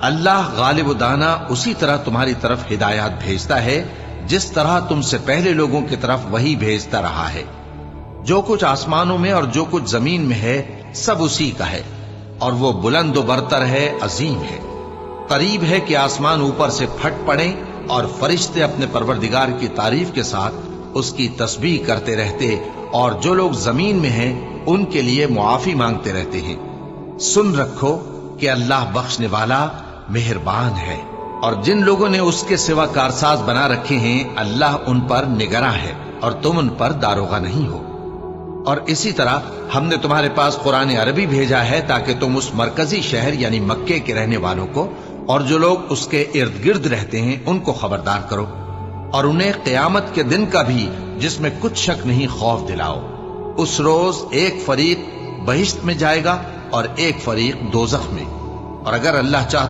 اللہ غالب و دانا اسی طرح تمہاری طرف ہدایات بھیجتا ہے جس طرح تم سے پہلے لوگوں کی طرف وہی بھیجتا رہا ہے۔ جو کچھ آسمانوں میں اور جو کچھ زمین میں ہے سب اسی کا ہے، اور وہ بلند و برتر ہے، عظیم ہے۔ قریب ہے کہ آسمان اوپر سے پھٹ پڑیں اور فرشتے اپنے پروردگار کی تعریف کے ساتھ اس کی تسبیح کرتے رہتے، اور جو لوگ زمین میں ہیں ان کے لیے معافی مانگتے رہتے ہیں۔ سن رکھو کہ اللہ بخشنے والا مہربان ہے، اور جن لوگوں نے اس کے سوا کارساز بنا رکھے ہیں اللہ ان پر نگراں ہے، اور تم ان پر داروغہ نہیں ہو۔ اور اسی طرح ہم نے تمہارے پاس قرآن عربی بھیجا ہے تاکہ تم اس مرکزی شہر یعنی مکے کے رہنے والوں کو اور جو لوگ اس کے ارد گرد رہتے ہیں ان کو خبردار کرو، اور انہیں قیامت کے دن کا بھی جس میں کچھ شک نہیں خوف دلاؤ۔ اس روز ایک فریق بہشت میں جائے گا اور ایک فریق دوزخ میں، اور اگر اللہ چاہتا